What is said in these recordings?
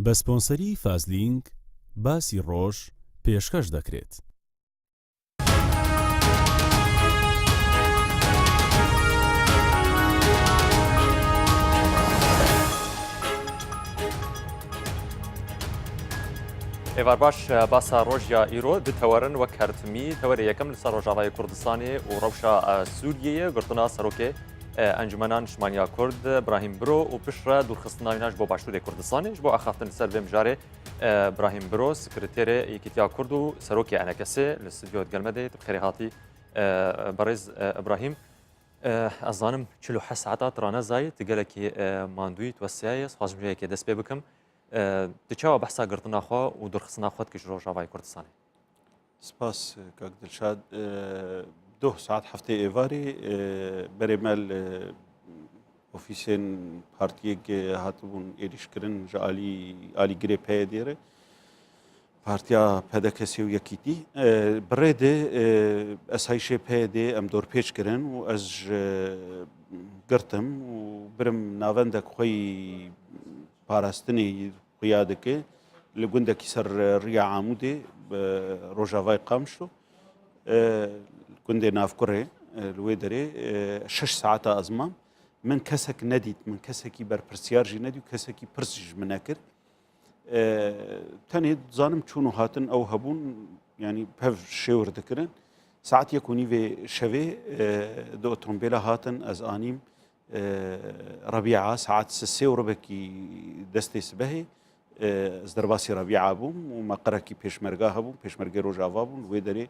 بە سپۆنسەری فازلینک باسی ڕۆژ پێشکەش دەکرێت. ئێوار باش باسا ڕۆژیا ئیرۆ دتەوەرن وەک هەرتمی تەوەری یەکەم لەسەر ڕۆژاوای کوردستانی و ڕەوشە سووریەیە گرتنا سەرۆکێ ئەنجومەنان نیشتمانیا کورد براهیم برۆ و پشرە دوورخستناویناش بۆ باشووری کوردستانیش بۆ ئاخافتن سەر بێ مژارێ براهیم برۆ سکرتێرێ یەکیتیا کورد و سەرۆکی ئەنەکەسێ لە ستودیۆت گەلمەدەیت بخێری هاتی بەڕێز ئەبراهیم ئەزانم 47 ساعتا ترانە زایت گەلێکی ماندووی توەسیایە سوازمژەیەکی دەست پێ بکەم دچاوە بەحسا گرتناخوا و دوورخستناخوات کەش ڕۆژاوای کوردستانی سپاس کاک دلشاد 2 ساعت هەفتەی ئێواری بەرێمەل ئۆفیسێن پارتیەک هاتبوون ئێریشکردن ژە ئالیگرێ پێیە دێرە پارتیا پەدەکەسی و یەکیتی بڕێدێ ئەسایشێ پێیە دێ ئەم دۆرپێچکردن و ئەس گرتم و برم ناوەندێک خۆی پاراستنی قیادەکە لە گوندێکی سەر ڕیا عامودێ ڕۆژاوای قامشۆ گوندێ ناوکوڕێ لێ دەرێ 6 ساعتە ئەزمام من کەسێک نەدیت من کەسێکی بەرپرسیارژی نەدی و کەسێکی پرسیش من نەکرد تەنێ زانم چوون و هاتن ئەو هەبوون ینی پەو شێور دەکردن ساعت یەک و نیوێ شەوێ دو ئۆتۆمبیلە هاتن ئەز ئانیم ڕەبیعا ساعت سێ و ڕبێکی دەستێ سبەهێ ئەس دەرباسی ڕەبیعا بووم و مەقەرەکی پێشمەرگا هەبوو پێشمەرگەی ڕۆژاوا بوون لێ دەرێ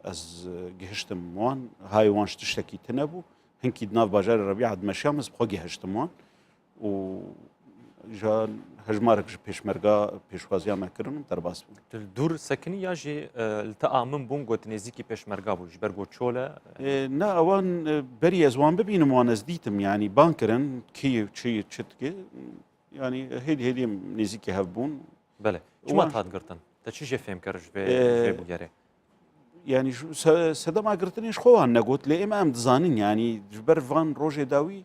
ئەس گەهشتم وان های وانش تشتێکی تنەبوو هەنکی ناو باژاری ڕەبیعا دمەشیا مەز بخۆ گەهشتم وان و هەژمارێکش پێشمەرگا پێشوازیان مەکردن و دەرباس بوون دوور سەکنی یاژێ تەئامن بوون گوت نێزیکی پێشمەرگا بوو ژبەر بۆ چۆلە نا ئەوان بەری ئەزوان ببینم وان ئەس دیتم ینی بانکردن کی چی چتکێ ینی هێدی نێزیکی هەبوون بەێ چما هاتگرتن تا چیژێ فێم کەرش بگەرێ ینی سەدەماگرتنیش خۆوان نەگوت لێ ئێمە ئەم دزانین ینی ژبەر ڤان ڕۆژێ داوی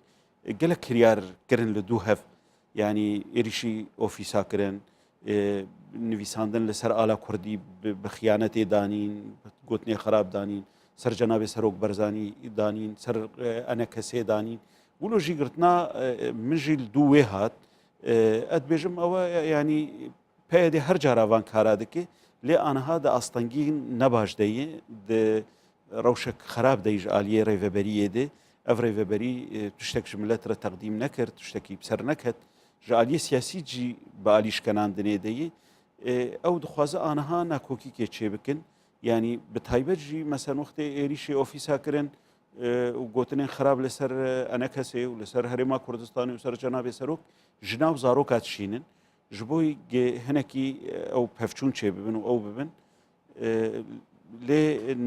گەلە کریارکردن لە دوو هەف ینی ئێریشی ئۆفیساکردن نویساندن لەسەر ئالا کوردی بە خیانەتێ دانین گوتنێ خراپ دانین سەر جەنابێ سەرۆک بەرزانی دانین سەر ئەنە کەسێ دانین ولۆژی گرتنا منژی دوو وێ هات ئەتبێژم ئەوە ینی پێدێ هەر جاراوان کارا دکێ لێ ئانەها دە ئاستەنگین نەباش دەیە ڕەوشک خراپ دەیژ ئالیە ڕێڤەبەریە دێ ئەف ڕێڤەبەری تشتێک ملەترە تەقدیم نەکرد تشتێکی سەر نەکەت ژعالیە سیاسیجی بە ئالیشکەناندنێ دەیە ئەو دخوازە ئانەها ناکۆکی کێ چێ بکن ینی بە تایبەتژی مەسەن وەختێ ئێریشی ئۆفیساکردن و گوتنێن خراپ لەسەر ئەنە کەسێ و لەسەر هەرێما کوردستانی و سەر جەنابێ سەرۆک ژنا و زارۆکات شینن ji bo hinekî ew pevçûn çê bibin û ew bibin lê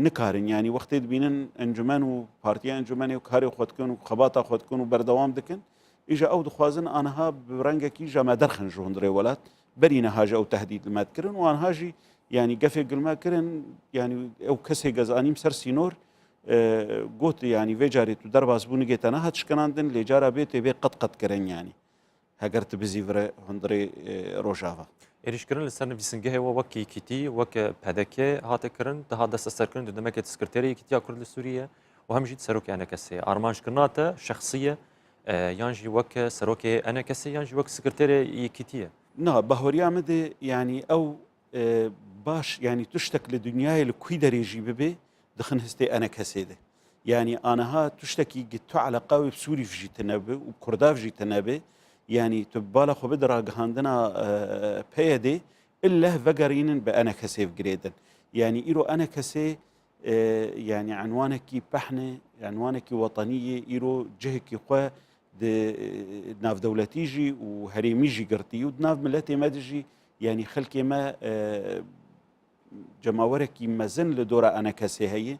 nikarin yanî wextê dibînin encûmen û partiya encûmenê û karê xwe dikin û xebata xwe dikin û berdewam dikin îja ew dixwazin aniha bi rengekî ji me derxin ji hundirê welat berî niha ji ew tehdît li me dikirin û aniha jî yanî gefê gilme kirin yanî ew kesê gezanîm ser sînor got yanî vê carê tu derbas bû nigê nehat şkenandin lê cara bê tê bê qet kirin yanî هەگەر tu bizîvire hundirê rojava êrişkirin li ser nivîsingehê we wek yekîtî wek pedekê hate kirin diha desteserkirin di demekê Sekretêrê Yekîtiya Kurd li Sûriye û hem jî serokê Enekesê armanjkirina te şexsî ye yan jî wek serokê Enekesê yan jî wek Sekretêrê Yekîtî ye na bahoriya me de yanî ew baş yanî tiştek li dunyayê li kûî derê jî bibe dixin histê Enekesê de yanî aniha tiştekî tu eleqa wê Sûrî jî tinebe û Kurdav jî tinebe يعني تبالا خو بدرا جهاندنا بيدي إلا فجرين بأنا كسيف جريدن يعني إيرو أنا كسي يعني عنوانك بحنة عنوانك وطنية إيرو جهك قوى ناف دولتيجي وهريميجي قرتي وناف ملتي مادجي يعني خلكي ما جماورك مازن لدورة أنا كسي هي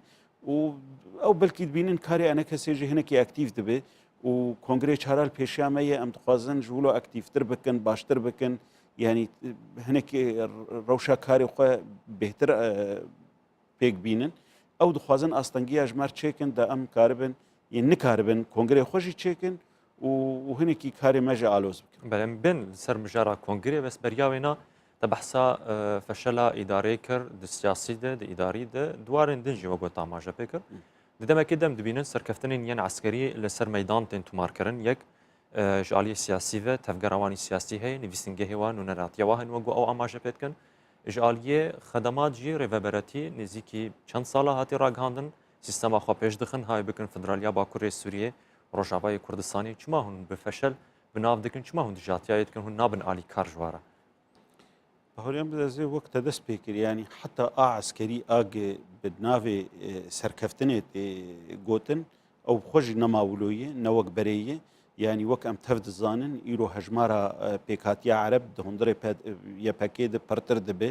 أو بلكي تبينن كاري أنا كسي جي هناك أكتيف دبي و کنگره چهارال پیشیامه ام تخوازن جولو اکتیفتر بکن باشتر بکن یعنی هنک روشا کاری خو بهتر پیک بینن او دخوازن استنگی اجمر چکن دا ام کاربن یعنی نکاربن کنگره خوشی چکن وهنێکی کارێ مەژە ئالۆز بکەن. بەڵێم بن سەر مژارە کۆنگرێ بەس بەریاوێنە دە بەحسا فەشەلا ئیدارەی کرد سیاسیدە دە ئیداریدە دوارن دنجی وەگۆ تاماژە پێ کرد دەمەکە دەم دبینن سەرکەفتنین یەن عسکەری لەسەر مەدان تێن تومارکردن یەک ژالی سیاسیڤە تەفگەڕەوانی سیاسی هەیە نویسنگە هێوان و نەراتیەوە هەن وەگو ئەو ئاماژە پێتکەن ژالیە خەدەمات ژی ڕێڤەبەرەتی نزیکی چەند ساڵە هاتی ڕاگەاندن سیستەما خوا پێش دخن های بکن فدرالیا باکوڕێ سووریە ڕۆژاوای کوردستانی چما هون بفەشل بناو دکن چما هون دژاتیایەتکن هون نابن ئالی کار ژوارە هەوریان بدەزێ وەک تەدەست پێکردیانی حتا ئا عسکەری ئاگێ بناوێ سەرکەفتنێت گوتن ئەو خۆشی نەماولۆیە نەوەک بەرەیە یعنی وەک ئەم تەف دزانن ئیرۆ هەژمارە پێکاتیا عەرب هەندڕێ یەپەکێ پڕتر دەبێ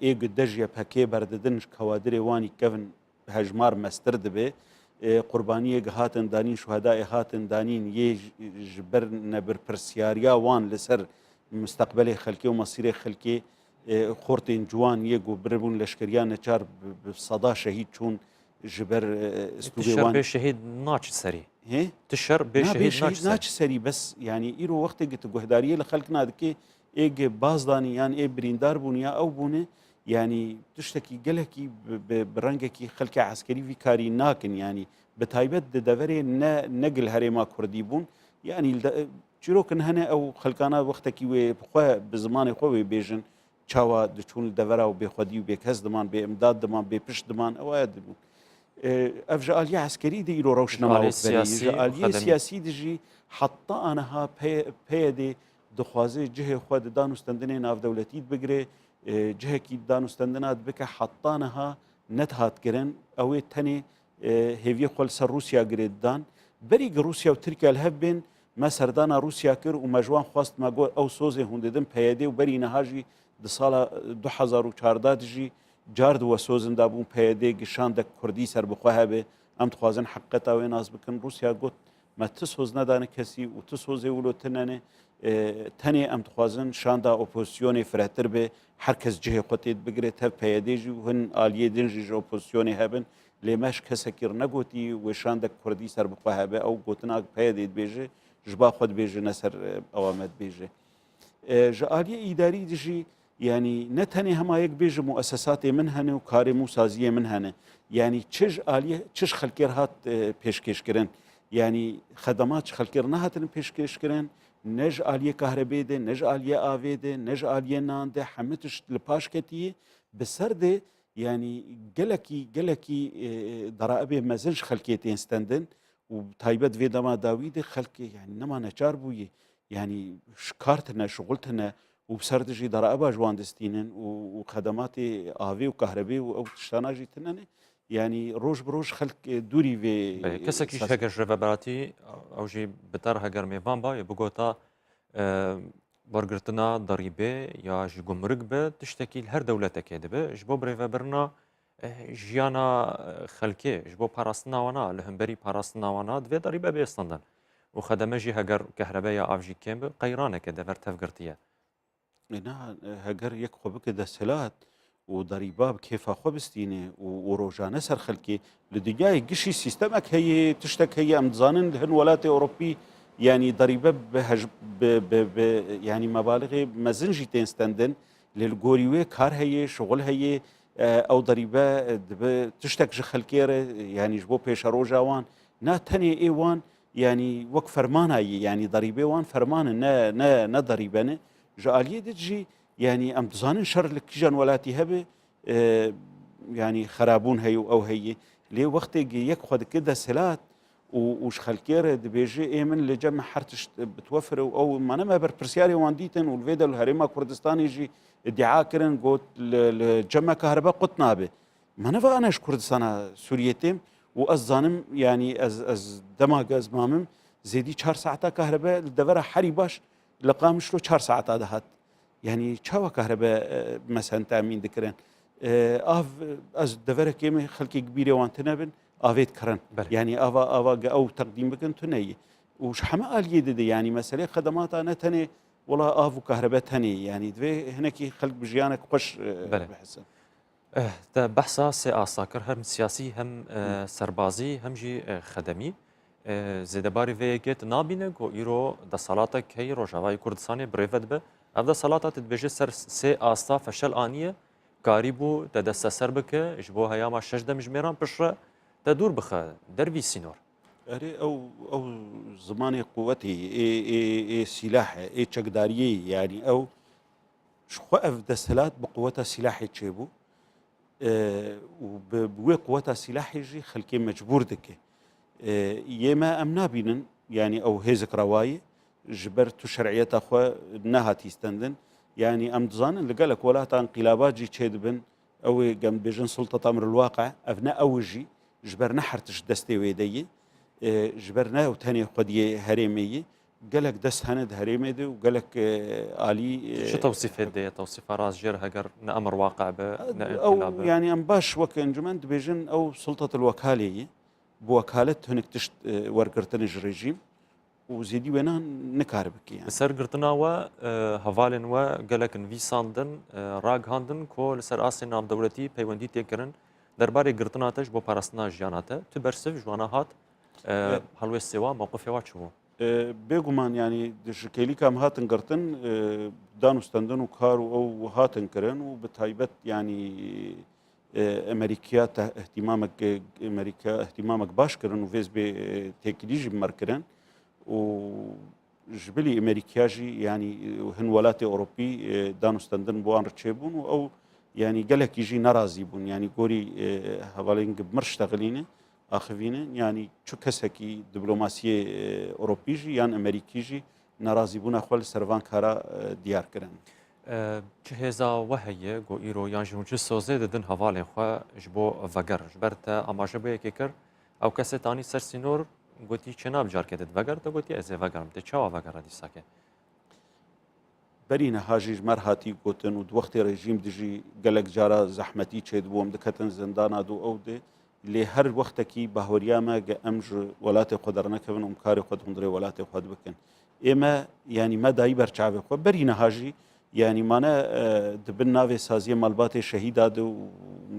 ئێگ دەژ یەپەکێ بەردەدن کەوادرێ وانی کەون هەژمار مەستر دەبێ قوربانیەک هاتن دانین شوهدای هاتن دانین یێ ji ber nebirpirsiyariya wan li ser مستقبلê xelkê û masîrê xelkê xortên ciwan yê got biribûn leşkeriya neçar bi seda şehîd çûn ji ber stûrê wan bêşehîd naçi serî hê tişer bêşehîd naçi serî bes yanî îro wextê tu guhdariyê li xelk nadikê êgê baz danî yan ê birîndar bûn ya ew bûne yanî tiştekî gelekî bi rengekî xelkê eskerî vî karî nakin yanî bi taybet di deverê negil herêma Kurdî bûn yanî çîrokin hene ew xelkana wextekî wê xwe bi zimanê xwe wê bêjin çawa diçûn li devera û bêxwedî û bêkes diman bê imdad diman bê pişt diman ew aya dibûn ev ji aliyê eskerî de îro rewşnema ji aliyê siyasî de jî heta aniha peyê dê dixwaze cihê xwe di danûstendinê navdewletî bigire cihekî danûstendina dibike heta niha net hatkirin ew ê tenê hêviyê xwe li ser Rûsya girê didan berî ku Rûsya û Tirkiye li hev bên me serdana Rûsya kir û me ji wan xwast me got ew sozê hûn didin peyedê û berî niha jî di sala 2014 jî car di we sozin dabûn peyedê gişandek Kurdî serbixwe hebe em dixwazin heqeta wê nas bikin Rûsya got me ti soz nedane kesî û ti sozê wilo tinene tenê em dixwazin şanda opozisyonê firehtir bê herkes cihê xwe tê bigire tev peyedê jî û hin aliyê din jî ji opozisyonê hebin lê me ji kesekî negotî wê şandek Kurdî serbixwe hebe ew gotina peyedê dibêje ji ba xwe dibêje ne ser ewa me dibêje ji aliyê îdarî de jî yanî ne tenê hemayek bêje muessesatê min hene û karê mûsaziyê min hene yanî çi ji aliyê çi ji xelkê hat pêşkêşkirin yanî xedemat ji xelkê re nehatinin pêşkêşkirin ne ji aliyê kahrebê de ne ji aliyê avê de ne ji aliyê nan de hemû tişt li paş ketiye bi ser de yanî gelekî deraebê mezin ji xelkê tên stendin û taybet vê dema dawî de xelkê yanî nema neçar bûye yanî kar tune şuxul tune û bi ser de jî deraeba ji wan distînin û xedematê avê û kahrebê û ew tiştana jî tinene yanî roj bi roj xelk dûrî vê kesekî heger ji rêveberatî ew jî bi ter heger mêvan bayê bigota wergirtina derîbê ya ji gumruk be tiştekî her dewletekê dibe ji bo birêvebirina jiyana xelkê ji bo parastina wana li hemberî parastina wana divê derîbe bêstandan û xedeme jî heger kehrebeya av jî kêm bi qeyraneke dever tevgirtiye heger yek xwe bike desthilat û derîba bi kêfa xwe bistîne û rojane ser xelkê li dinyayê gişî sîstemek heye tiştek heye em dizanin hin welatê Ewropî yanî derîbe yanî mebalixê mezin jî tên stendin lê li gorî wê kar heye şuxul heye ew derîbe dibe tiştek ji xelkê re yanî ji bo pêşeroja wan na tenê ê wan yanî wek fermanayê yanî derîbê wan fermanin ne derîbe ne ji aliyê de jî yanî em dizanin şer li kîjan welatî hebe yanî xerabûn heye û ew heye lê wextê yek xwe dike desthilat û ji xelkê re dibêje ê min li cem her tişt bitwefir û ew mane me berpirsyarê wan dîtin û li vê de li Herêma Kurdistanê jî iddia kirin got li cema kahreba qut nabe me nevane ji Kurdistana Sûriyê têm û ez zanim yanî ez dema ez mamim zêdî 4 saeta kahrebe li devera herî baş li Qamişlo 4 saeta dihat yanî çawa kahrebe mesen temîn dikirin av ez deverekê me xelkê bîrê wan tinebin avê dikirin yanî ava ew teqdîm bikin tuneyê û ji heme aliyê dide yanî meselê xedemata ne tenê wala av û kahrebe tenê yanî divê hinekî xelk bi jiyanek xweş bihesin te behsa sê asakir hem siyasî hem serbazî hem jî xedemî زێدەباری vêyekê nabîne ku îro desalateke heye Rojavayê Kurdistanê birêve dibe ev desalata te dibêje ser sê asta feşel aniye karî bû te desteser bike ji bo heyama şeş demijmêran pişre te dûr bixe dervî sînor. أري أو زماني قوتي إي سلاحه إي تشقداريه يعني أو شخوف دسلات بقوتها سلاحي تشيبو وبوي قوتها سلاحي جي خلكي مجبور دكي يما أمنا بينن يعني أو هيزك رواية جبرتو شرعية أخوة نها تيستندن يعني أم دزانن لقالك ولا انقلابات جي تشيدبن أو قام بيجن سلطة أمر الواقع أبناء أوجي جبر نحرتش دستي ويدي جبرنا وتاني قضية هرمية قالك دست هند هرمي دي وقالك علي شو توصيفات دي توصيف راس جير هجر نأمر واقع أو يعني أم باش وك انجمن بيجن أو سلطة الوكالية بوكالة هنك تشت ورقرتنج ريجيم وزيدي وينا نكاربك يعني بسر قرتنا و هفالن و قالك في ساندن راگ هاندن كو لسر آسي نام دولتي پیوندی تکرن درباره قرتنا تش بو پرستنا جاناته تو برسف جوانا هات هەڵوێ سێوا مووقفێوا چوو بێگومان ینی دشکێلی کام هاتن گرتن دانوستەندن و کار و ئەو هاتن کردن و بە تایبەت ینی ئەمریکیا ئەمریکا احتیمامك باشکردن و vêz bê têkilî jî bimerkirin û ji bilî ئەمریکیا jî yanî hin welatê Ewropî danûstendin bo an riçêbûn û ew yanî gelekî jî nerazî bûn yanî gorî hevalên mir ştexilîne آخوینه یعنی چو کسکی دیپلماسی اروپی جی یان امریکی جی ناراضی بونا خپل سروان کارا دیار کردن چه هزا وهیه گو ایرو یان جون چه سوزه ددن حواله خو جبو وگر جبرته اماجه به کی کر او کس تانی سر سینور گوتی چناب جار کدت وگر ته گوتی از وگرم ته چا وگر دی ساکه برینه هاجی مرهاتی گوتن و وقت رژیم دیجی گلک جارا زحمتی چید بوم دکتن زندان ادو او ده لی هر وقتکی باوریامه امج ولات قدرنا کبن امکار خود هندره ولات خود بکن اما یعنی ما دایی برچاو خو برینه هاجی یعنی مانه دبن ناوی سازی مالبات شهیداد و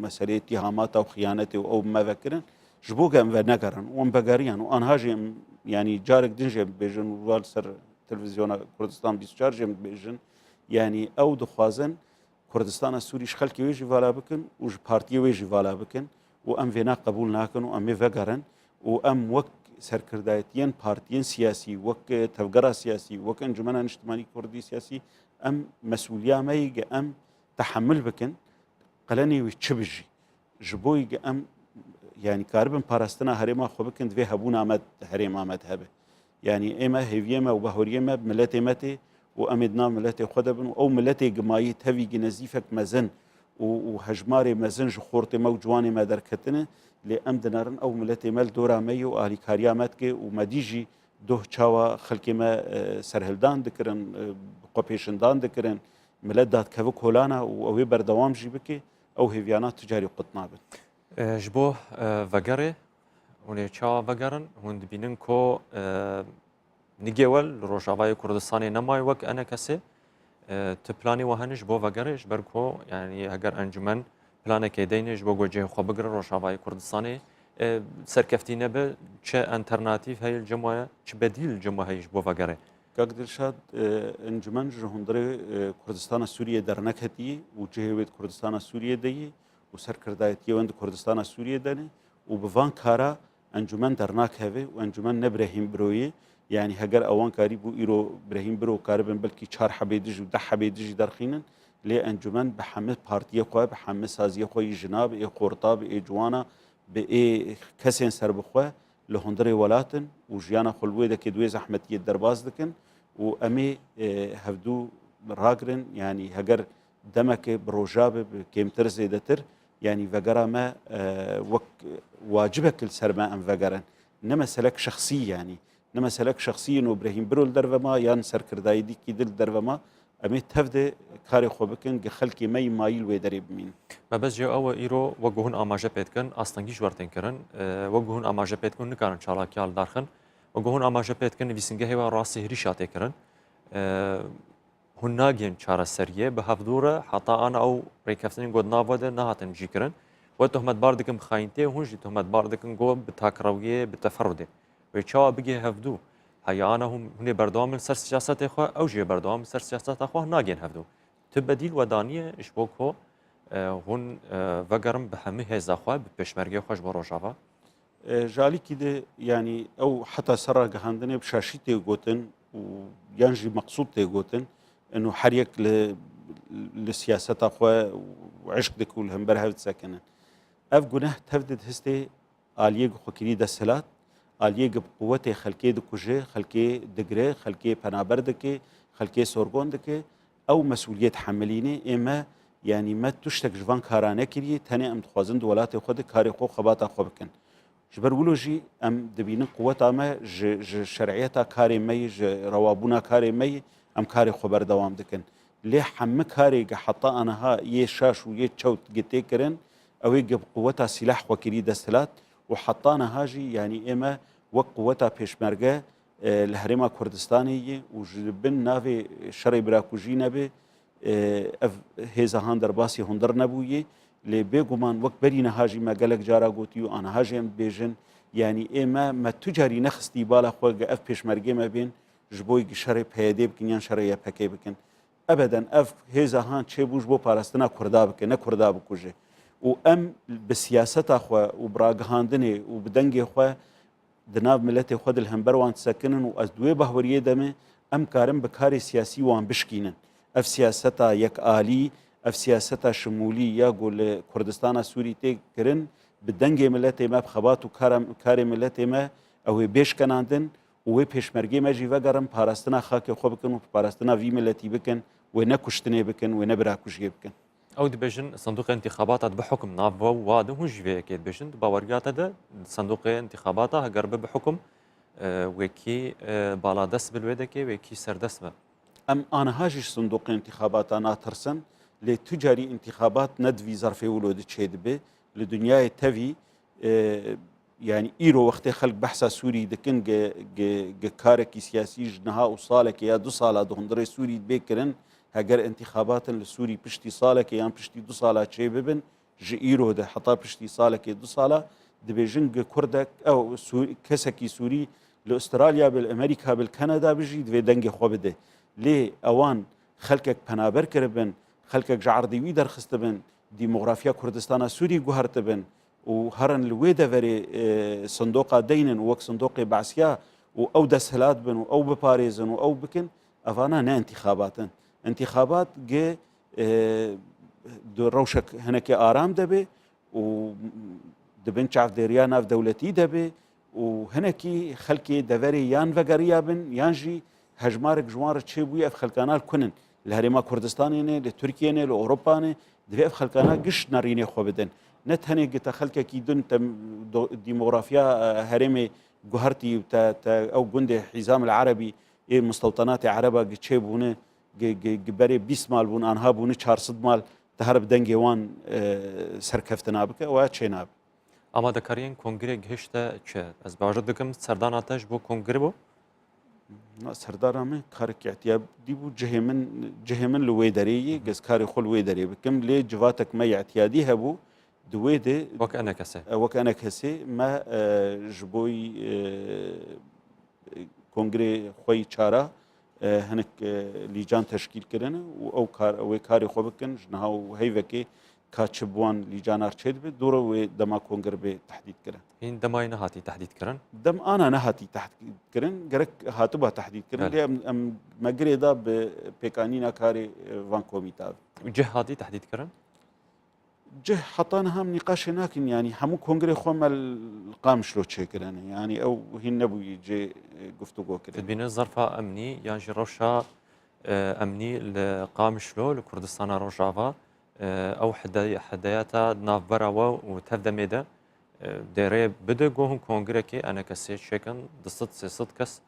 مسئله اتهامات او خیانت او ما فکرن جبوگم و نگرن و ام بگریان و آن هاجی یعنی جارک دنجه بیجن وال سر تلویزیون کردستان 24 جم بیجن یعنی او دخوازن کردستان سوریش خلکی ویجی والا بکن و پارتی ویجی والا بکن و ام وینا قبول ناکن و ام وگرن و ام وک سرکردایتین پارتیین سیاسی وک تفگرا سیاسی وک انجمن اجتماعی کردی سیاسی ام مسئولیامه ام تحمل بکن قلنی و چبجی جبوی ام یعنی کاربن پاراستنا هرما خو بکن دوی هبون آمد هرم آمد هبه یعنی اما هویما و بهوریما ملت مته و امدنا ملت خودبن او ملت جماعی تهوی نزیفک مزن و هجماري مزنج خورتي مو جواني ما دركتنه لأم دنارن أو ملتي مال دورا ميو أهلي كارياماتك ومديجي دوه چاوا خلقي ما سرهلدان دكرن قوبيشندان دكرن ملت داد كفوك هولانا وأوي بردوام جي بكي أو هفيانات تجاري قطنابن جبو وگره وني چاوا وگرن هون دبينن كو نيجيول روجاواي كردستاني نماي وك أنا كسي تپلانی وهنش بو وگرش برکو یعنی اگر انجمن پلان که دینش بو گوجه خو بگره روشاوای کردستانی سرکفتینه به چه انترناتیو هی الجمعه چه بدیل جمعه هیش بو وگره کاک درشاد انجمن جهندره کردستان سوریه در نکهتی و جهوید کردستان سوریه دی و سرکردایتی وند کردستان سوریه دنه و بوان کارا انجمن در نکهوه و انجمن نبرهیم برویه يعني هجر اوان كاري بو ايرو ابراهيم برو كاربن بلكي 4 حبيدج و 10 حبيدج درخينن لي انجمن بحمد بارتيه خو بحمد سازيه خو جناب اي قرطاب اي جوانا باي كسين سر بخو لهندري ولاتن وجيانا خلوي دك دوي زحمتيه درباز دكن وامي هفدو راغرن يعني هجر دمك بروجاب كيمتر زيدتر يعني فقرا ما وك واجبك السرما ان فقرن انما سلك شخصي يعني نما سلك شخصيا وابراهيم برول درفما يان سركرداي دي كي دل درفما امي تفد كاري خو بكن خلكي مي مايل ويدري بمين ما بس جو او ايرو وجهون اماجه بيتكن اصلا جورتن كرن وجهون اماجه بيتكن نكارن شالا كيال دارخن وجهون اماجه بيتكن فيسنجه هوا راسي هريشات كرن هناجين چارە سەریە بە هەفتوورە حتا ئەنا ئەو ڕێکەفتنی گۆت ناوەدە نهاتن جیکردن و تهمەتبار دکم خاینتێ هونژی تهمەتبار دکن گۆ بە تاکڕەویێ بتەفەڕودێ و چاوا بگی هفدو هیانا هونه بردام سر سیاست خو او جه بردام سر سیاست خو ناگین هفدو تبدیل ودانیه اش بوکو هون وگرم به همه هزا خو به پشمرگی خوش برو جاوا جالی کی ده یعنی او حتی سر گهاندنه بشاشی تی گوتن و یانجی مقصود تی گوتن انه حريك لسياسات اخوة وعشق دكول هم برهفت ساكنن اف گناه تفدد هستي آلية خوكري دسلات آلية بقوة خلقي دكوجه خلقي دقره خلقي پنابر دكي خلقي سورگون دكي او مسؤولية حمليني اما يعني ما تشتك جوان كارانه كري تاني ام تخوازن دولات خود كاري خو خبات اخو بكن جبر ولوجي ام دبين قوة اما شرعيتا كاري مي روابونا كاري مي ام کاری خو بردوام دکن لی همه کاری که حتی آنها یه شاش و یه چوت گتی کرن اوی گب قوتا سلاح و کری دستلات و حتی آنها جی یعنی اما و قوتا پیشمرگه الهرم کردستانی و جبن ناوی شرع براکوجی نبی اف هزهان در باسی هندر نبویی لی بگمان وقت بری نهاجی ما گلک جارا گوتی و آنها جیم بیجن یعنی اما ما تجاری نخستی بالا خو اف پیشمرگه ما بین جبوی شر پیاده بکن یا شر یا پکی بکن ابدا اف هزا هان چه بوج بو پاراستنا کردا بکن نه کردا بکوجه و ام به سیاست اخو و براغهاندنه و بدنګ خو د ناو ملت خو د همبر وان سکنن و از دوی بهوریه دمه ام کارم به کار سیاسی وان بشکینن اف سیاستا یک عالی اف سیاستا شمولی یا گل کردستان سوری ته کرن بدنګ ملت ما بخبات و کار ملت ما او بیش کناندن و پیشمرگی مجی وگرم پاراستنا خاک خو بکن و پاراستنا وی ملتی بکن و نه کشتنه بکن و نه براکوشی بکن او دبجن صندوق انتخابات بحكم نافو واد هوش في اكيد بجن باورجات ده صندوق انتخابات قرب بحكم وكي بالادس بالودكي وكي سردس ام انا هاجش صندوق انتخابات انا ترسن لتجاري انتخابات ندفي ظرف ولود تشيد به لدنيا تفي يعني ايرو وقت خلق بحث سوري دكن كارك سياسي جنها وصالك يا دو صاله دهندري سوري بكرن هاجر انتخابات السوري بشتي صالك يا بشتي دو صاله شي ببن جي ايرو ده حتى بشتي صالك دو صاله دبيجن كردك او سوري كسكي سوري لاستراليا بالامريكا بالكندا بيجي دبي دنگ خو بده لي اوان خلقك پنابر كربن خلقك جعردي وي درخست بن ديموغرافيا كردستان سوري جوهرت بن وهرن الويدا فري صندوق دينن وك صندوق بعسيا او دسهلات بن او بباريزن او بكن افانا نا انتخابات جي دو روشك هناك ارام دبي و دبن شعف ديريانا في دولتي دبي وهناكي خلكي دفري يان فقريا بن يانجي هجمارك جوار تشيبوي اف خلكانال كنن الهرما كردستاني لتركيا لاوروبا دبي اف خلكانا قش ناريني خو بدن نتهني قلت خلك كي دنت ديموغرافيا هرمي جهرتي او جندي حزام العربي مستوطنات عربة تشيبونه جبري 20 مال بون انها بون 400 مال تهرب دنجوان سركفتنا بك واتشيناب اما دكارين كونغري گهشته چه از باجد دکم سرداناتش بو كونغري بو سردارامه كارك اعتياب دي بو جهمن لويدري جز كاري خل ويدري بكم لي جواتك ما اعتيادي هبو دويدي وكأنا كسي ما جبوي كونغري خوي چارا هنك لجان تشكيل كرنا او كاري خو بكن جنها وهيفكي كاتشبوان لجان ارشيد بدور ودما كونغر به تحديد كرن هين دماي نهاتي تحديد كرن دم انا نهاتي تحديد كرن غرك هاتبها تحديد كرن لي ام مغريدا بيكانينا كاري فان كوميتا جهاتي تحديد كرن جه حطانا هم نقاش هناك يعني همو كونغري خوما القام شلو تشكرن يعني او هي نبوي جي گفتگو كده تدبين ظرفة امني يعني روشا امني لقام شلو لكردستان روجافا او حداياتا ناف براوا وتفدا ميدا ديري بده جوهم كونغري كي انا كسي شكن دست سيست كس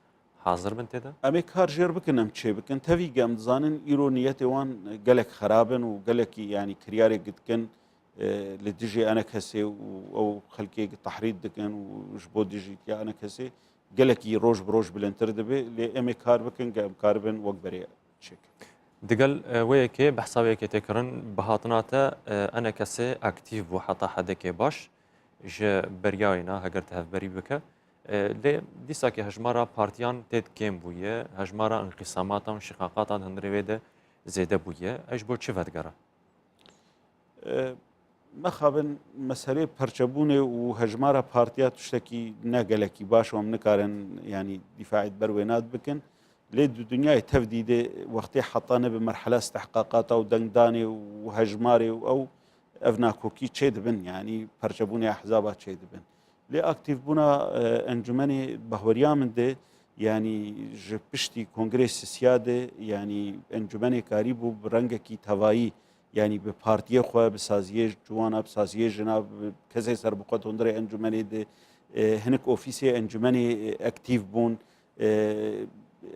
حاضر بنت ده امي كار جير بكن ام تشي بكن تفي قام زانن ايرونيتي وان قالك خرابن وقالك يعني كرياري قد كن لديجي انا كسي او خلكي تحريض دكن وجبو ديجي كي انا كسي قالك روج بروج بلنتر دبي لي امي كار بكن قام كاربن وقبري تشيك دقل ويكي بحسابيكي تكرن بهاتناتا انا كسي اكتيف وحطا حدكي باش ج برياينا هقرت هف بري بك لێ دیساکی هەژمارە پارتیان تێت کێم بووە هەژمارە انقیساماتان شقاقاتان هەندێوێدە زێدە بووە ئەش بۆ چ vediگەرە مەخابن مەسەرەی پەرچەبوونێ و هەژمارە پارتیا شتێکی نەگەلێکی باشەوەم نکارن ینی دیفاعیت بەروێنات بکەن لێ دنیای تەفدیدێ وەختی حەتانە بە مەرحلە استحقاقاتە و دەنگدانێ و هەژمارێ و ئەو ئەف ناکۆکی چێ دەبن ینی پەرچەبوونی ئەحزابا چێ دەبن لێ ئاکتیڤ بوونا ئەنجومەنی بەهوەریا من دێ ینی ji piştî kongrêsê siyadê yanî encûmenê karî bû bi rengekî tevayî yanî bi partiyê xwe bi saziyê ciwana bi saziyê jina kesê serbixwe hundirê encûmenê de hinek ofîsê encûmenê aktiv bûn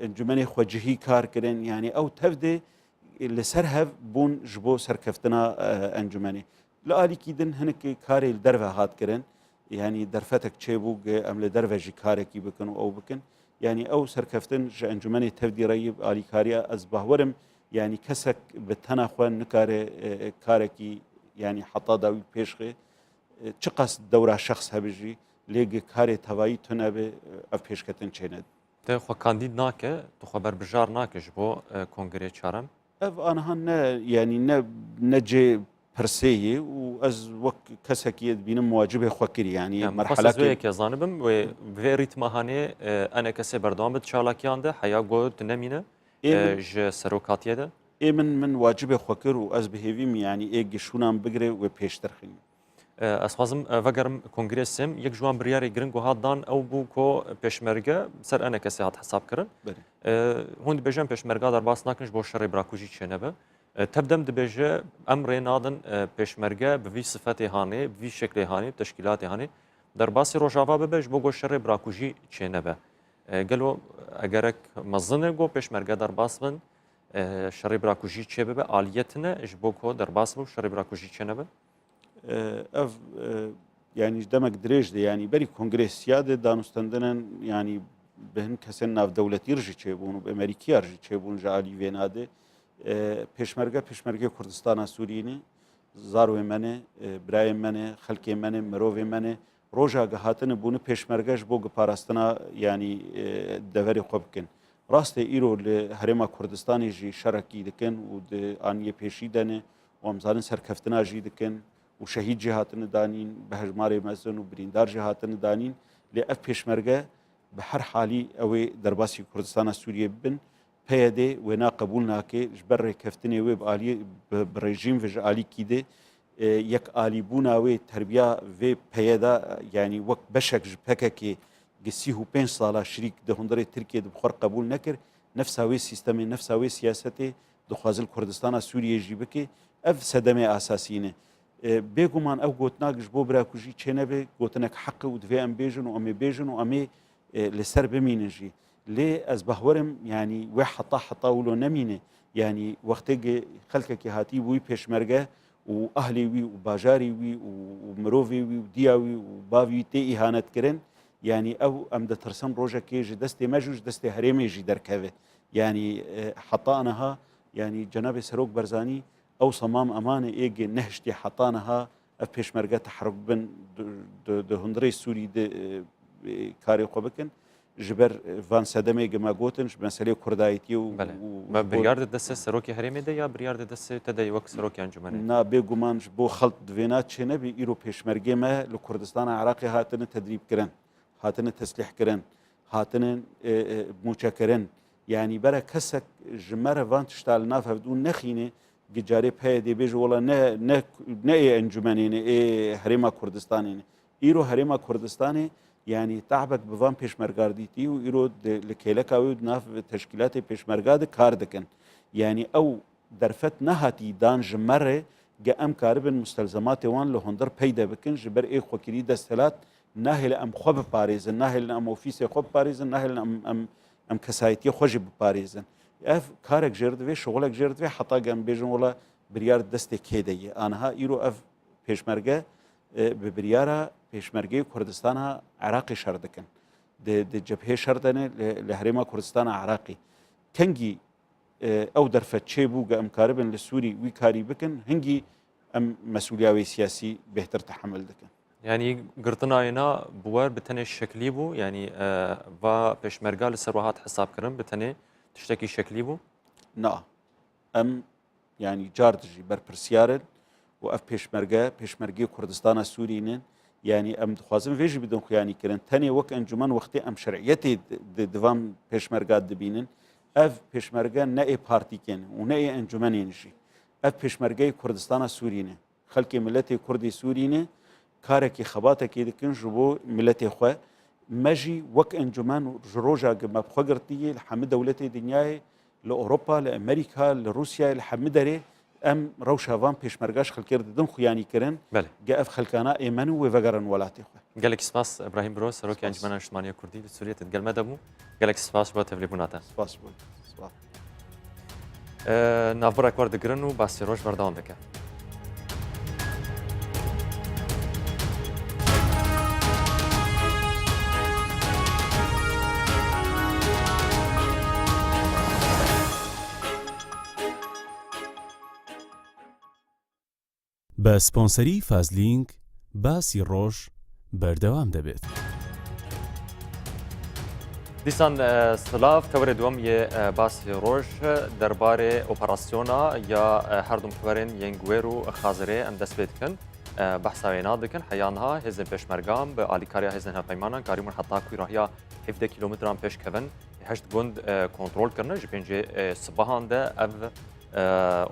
encûmenê xwe cihî kar kirin yanî ew tev de li ser hev bûn ji bo serkeftina encûmenê li alîkî din hinekê karê li derve hat kirin yanî derfetek çêbû em li derve jî karekî bikin û ew bikin yani ew serkeftin ji encûmenê tevdî reyî alîkariya ez bahwerim yani kesek bi tena xwe nikare karekî yani heta dawî pêşxê çi qas dewra şexs hebe jî lê karê tevayî tune be ev pêşketin çêne te xwe kandîd nake tu xwe berbijar nake ji bo kongrê çarem ev aniha ne yani ne cê pirseyê û ez wek kesekî dibînim wacibê xwe kirî yani merhelekê zanibim wê vê rîtmehanê ene kesê berdewam bi çalakiyan de heya got nemîne ji serokatiyê de ê min wacibê xwe kir û ez bihêvîm yani ê gişûnan bigire wê pêştir xînim ez xwazim vegerim kongrêsêm yek ji wan biryarê giring û hat dan ew bû ku pêşmerge ser ene kesê hat hesab kirin hûn dibêjin pêşmerga derbas nakin ji bo şerê birakujî çênebe tevdem dibêje em rê nadin pêşmerge bi vî sifetê hanê bi vî şeklê hanê teşkîlatê hanê derbasî rojava bibe ji bo got şerê birakujî çênebe gelo egerek mezin e got pêşmerge derbas bin şerê birakujî çê bibe aliyetine ji bo ku derbas bû şerê birakujî çênebe ev yani demek dirêj de yani berî kongrêsiya de danûstendinin yani bi hin kesên navdewletî jî çêbûn û bi Amerîkiyar jî çêbûn ji alî vê nadê pêşmerge Kurdistana Sûriyê zarwê me ne birayên me ne xelkê me ne mirovê me ne roja gihatinê bûne pêşmerge ji bo giparastina yanî deverê xwe bikin rastê îro li herêma Kurdistanê jî şerekî dikin û di aniyê pêşî de ne û em zanin serkeftina jî dikin û şehîd jî hatine danîn bi hejmarê mezin û birîndar jî hatine danîn lê ev pêşmerge bi her halî ew ê derbasî Kurdistana Sûriyê bibin peyê dê wê naqebûl nake ji ber rêkeftinê wê bi aliyê bi rejîm ve ji alîkî de yek alîbûna wê terbiya vê peyê da yanî wek beşek ji pekekê sî û pênc sala şirîk di hundirê Tirkiye di bixwe qebûl nekir nefsa wê sîstemê nefsa wê siyasetê dixwazil Kurdistana Sûriyê jî bike ev sedemê asasî ne bêguman ew gotinak ji bo birakujî çênebe gotinek heqi û divê em bêjin û em ê bêjin û em ê li ser bimînin jî lê ez behwerim yanî wê heta heta wilo nemîne yanî wextê xelkekî hatî bûyî pêşmerge û ehlê wî û bajarê wî û mirovê wî û diya wî û bavî tê îhanet kirin yani ew em ditirsin rojekê ji destê me jî ji destê herêmê jî derkeve yani heta aniha yani Cenabê Serok Barzanî ew semam emanê êgê nehiştê heta niha ev pêşmerge teherruk bin di hundirê Sûrî de karê xwe bikin ji ber van sedemê me gotin ji meselê Kurdayîtiyê û biryar di destê serokê herêmê de ya biryar di destê te de wek serokê encûmenê na bêguman ji bo xelk divêna çênebî îro pêşmergê me li Kurdistana Iraqê hatine tedrîb kirin hatine teslîh kirin hatine mûçekirin yanî bere kesek ji me re van tişta li nav hevdû nexîne gicarê peyê dê bêje wala ne ê encûmenê ne ê herêma Kurdistanê ne îro herêma Kurdistanê yani taxbek bi van pêşmergardîtî û îro li kêleka wê nav teşkîlatê pêşmerga de kar dikin yani ew derfet nehatî dan ji me re ge em karibin mustelzematê wan li hundir peyda bikin ji ber ê xwekirî desthilat nahêle em xwe biparêzin nahêlin em ofîsê xwe biparêzin nahêlin em kesayetiye xwe jî biparêzin ev karek jêr divê şoxulek jêr divê heta gem bêjin wala biryar destê kê de ye aniha îro ev pêşmerge bi biryara pêşmergeyê Kurdistana Iraqê şer dikin di cephê şer dene li herêma Kurdistana Iraqê kengî ew derfet çêbû ge em karibin li Sûrî wî karî bikin hingî em mesulya wê siyasî bêhtir tehemil dikin يعني قرطنا بوار بتني شكلي بو يعني و بيشمرقا لسروهات حساب كرم بتني تشتكي شكلي بو نا ام يعني جاردجي برپرسیارن و اف پیشمرگی کردستان سورینن يعني ام دخوازم فيجي بدون خياني كرن تاني وك انجمان وقتي ام شرعيتي دوام پیشمرگات دبينن اف پیشمرگا نئي بارتي كن و نئي انجمان ينجي اف پیشمرگي كردستان سورينه خلق ملتي كردي سورينه كاركي خباتكي دكن جبو ملتي خو مجي وك انجمان جروجا ما بخغرتي لحمد دولتي دنياي لاوروبا لامريكا لروسيا لحمدري ام روشافان پیشمرگاش خلکر ددن خویانی کرن بله جاف خلکانا ایمنو و وگرن ولاتی خو قالك سپاس ابراهيم برو سروك انجمن اجتماعيه كردي بسوريا تتقل مدبو قالك سپاس بو تبليبوناتا سپاس بول سپاس نافبرك ورد قرنو باسي روش بردوام دكا بە سپۆنسەری فازلینک باسی ڕۆژ بەردەوام دەبێت. دیسان سلاف توري دوم يه باسی روش درباره اپراسیونا یا هر دوم خبرین ینگویرو خازره ام دست بید کن بحثا وینا دکن حیانها هزن پیشمرگام به آلیکاریا هزن ها پیمانان کاریمون حتی کوی راهیا 17 کیلومتران پیش کون هشت گوند کنترول کرنه جپنجه صبحان ده او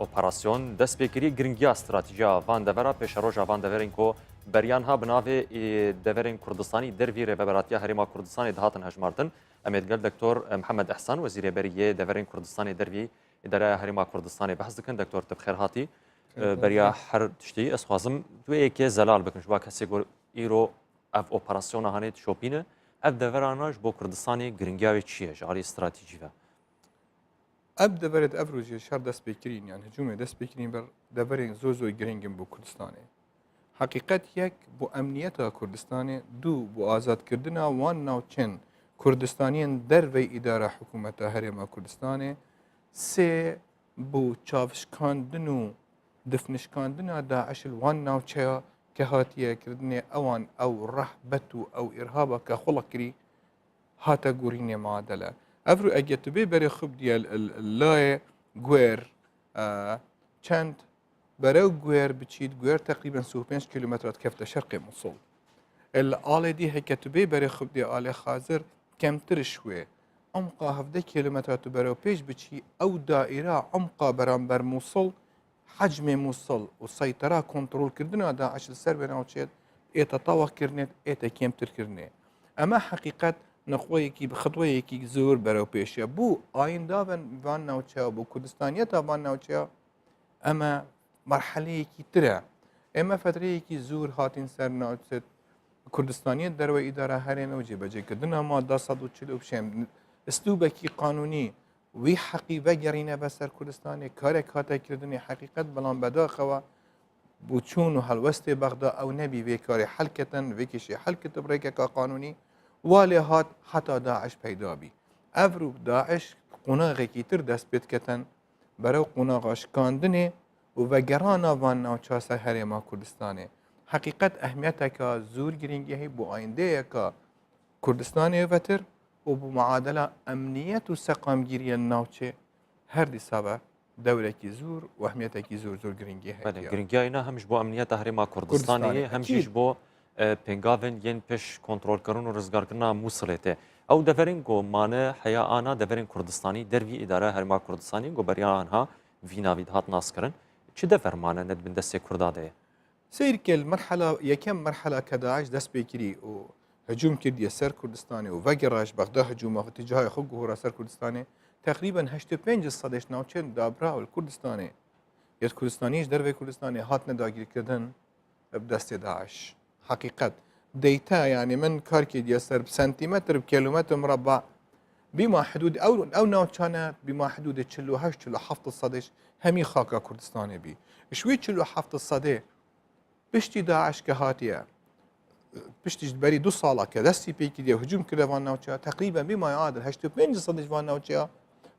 اپراسیون دست بکری گرنگیا استراتیجیا وان دورا پیش روژا وان دورین کو بریان ها بناوی دورین کردستانی دروی ربراتیا هریما کردستانی دهاتن هجمارتن امید گل دکتور محمد احسان وزیر بریه دورین کردستانی دروی اداره هریما کردستانی بحث دکن دکتور تبخیر هاتی بریا هر تشتی اسخوازم تو یکی زلال بکن شبا کسی گور ایرو اف اپراسیون هانی شوپینه اف دوراناش بو کردستانی گرنگیاوی چیه جاری استراتیجی و ابدا برد افروجي شهر دست بكرين يعني هجومي دست بكرين بر دبرين زوزو جرينجن بو كردستاني حقيقت يك بو امنيتا كردستاني دو بو آزاد كردنا وان ناو چن كردستانيين در في اداره حكومتا هرما كردستاني سي بو چاوشكاندنو دفنشكاندنا داعش الوان ناو چيا كهاتيه كردني اوان او رهبتو او ارهابا كخلقري هاتا غوريني معادله افرو اجت بي بري خب ديال اللاي غوير چند برو غوير بتشيد غوير تقريبا 5 كيلومترات كفته شرق موصل الآلة دي هيك بي بري خب دي آلة خازر كم شوي عمقها 7 كيلومترات برو بيش بتشي او دائرة عمقها برامبر موصل حجم موصل وسيطرة كنترول كردنا داعش السر بنا وشيت يتطوق كرنت كم كرنت اما حقيقة نخويكي بخطويكي زور برو بيشيا بو آين دابن وان ناوچا بو كردستانيتا وان ناوچا اما مرحليكي ترى اما فتريكي زور هاتين سر ناوچت كردستانيت دروي اداره هرم وجي بجي كدنا ما 140 بشم اسلوبكي قانوني وي حقي وگرينه بسر كردستاني كارك هاتا كردني حقيقت بلان بدا خوا بو چون هلوست بغداد او نبي وكاري حلكتن وكشي حلكت بريكا قانوني والي هات حتى داعش پیدا بی افرو داعش قناغی کی تر دست بید کتن برای قناغش کاندنه و وگرانا وان ناوچا سر هرما کردستانه حقیقت اهمیت که زور گرینگی هی بو آینده که کردستانه وتر و بو معادله امنیت و سقامگیری ناوچه هر دی سبب دوله کی زور و اهمیت کی زور گرینگی هی بله گرینگی اینا همش بو امنیت هرما کردستانی همش بو پنگاون ین پیش کنترل کردن و رزگار کردن موصلته او دفرین گو مانه حیا آنا دفرین کردستانی در وی اداره هرما کردستانی گو بریان ها وینا وید هات ناس کردن چه دفر مانه ند بن دست کرداده سير كل مرحلة يكم مرحلة كداعش دست بكري وهجوم كردي سر كردستاني وفقراش بغداد هجومه في اتجاه خقه سر كردستاني تقريبا 85 صدش ناوچن دابرا والكردستاني يد كردستانيش دربي كردستاني هات نداغير كردن بدست داعش حقيقة ديتا يعني من كاركي ديسر بسنتيمتر بكيلومتر مربع بما حدود او ناوچانه بما حدود 48 47 صدش همي خاكا كردستاني بي شوي 47 صدي بشتي داعش كهاتيه بشتي بري 2 ساله كدستي بيكي دي هجوم كده وان ناوچا تقريبا بما يعادل 85 صدش وان ناوچا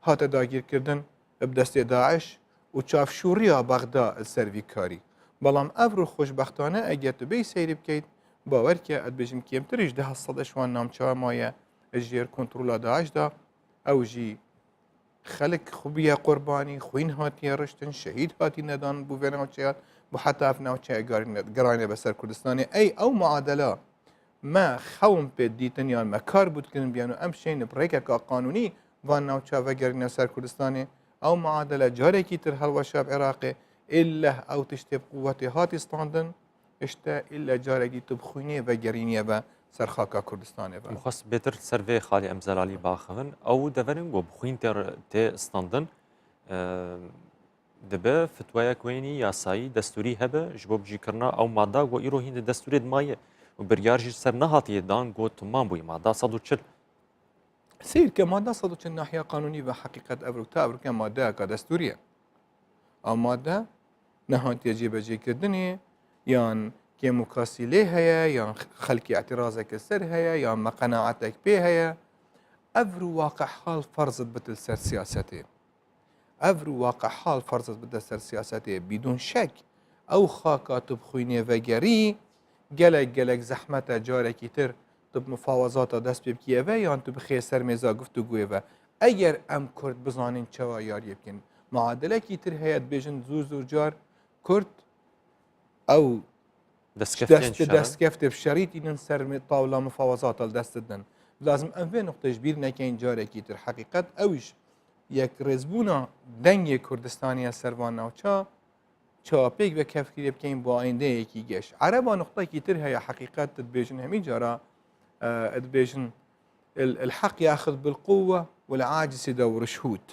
هات داگير كردن بدست داعش وشاف شوريا بغداد السيرفي كاري بلام افرو خوشبختانه اگه تو بی سیر بکید باوەرکە ئەدبێژم کێمتریش ده سەدەشوان نامچوە مایە ژێر کۆنتترۆلا داعشدا ئەوژی خەلک خوبیە قوربانی خوین هاتیە ڕشتن شەهید هاتی نەدان بوو وێ ناوچەیان بۆ حتاف ناوچەیە گەڕانێ بەسەر کوردستانی ئەی ئەو معادلە ما خەوم پێ دیتنیان مە کار بودکردن بیان و ئەم شەینە ڕێکێکا قانونی وان ناوچاوە گەرنە سەر کوردستانی ئەو معادلە جارێکی تر هەڵوەشاب عێراقێ ئلە ئەو تشتێ قووەتی هاتی ستاندن شتە ئلە جارێکی تو بخوینێ بە گەرینیە بە سەرخاکە کوردستانی بە مخص بێتر سەرێ خالی ئەمزەلالی باخەون ئەو دەبەرن بۆ بخوین تێ ستاندن دەبێ فتوایە کوێنی یاسایی دەستوری هەبە ji بۆ بجیکردنا ئەو مادا گۆ ئیرۆ هینە دەستورێت مایە و بریارژی سەر نەهاتیە دان گۆ تمان بووی مادا 140 سیر کە مادا 140 ناحیە قانونی بە حقیقت ئەبرو تا ئەبرکە مادەیەکە دەستوریە ئەو مادە نەهاتیە جێبەجێکردنێ یان کێموکاسی لێ هەیە یان خەلکی اعتراازێکە سەر هەیە یان مەقەنەعاتێک پێ هەیە ئەڤر واقع حال فەرزت بتل سەر سیاسەتێ ئەڤر واقع حال فەرزت بدە سەر سیاسەتێ بیدون شەک ئەو خاکە تو بخوینێ vەگەری gelek zehmete carekî tir tu mufawazata dest pê bikî ve yan tu bixê ser mêza guftugûyê ve eger em Kurd bizanin çawa yariyê bikin muadilekî tir heye dibêjin zû car Kurd ew destkeftê şerîtînin ser tawla mufawazata dest didin lazim em vê noqtej bîr nekeyin carekî tir heqîqet ew iş yek rêzbûna dengê Kurdistaniya servan navçe çapێک بە کەفکیری بکەین بۆ ئایندەیەکی گەشت عربا نقطەکی تر هەیە حقیقت دەبێژن هەمی جارە دەبێژن الحق ياخذ بالقوة والعاجز يدور شهود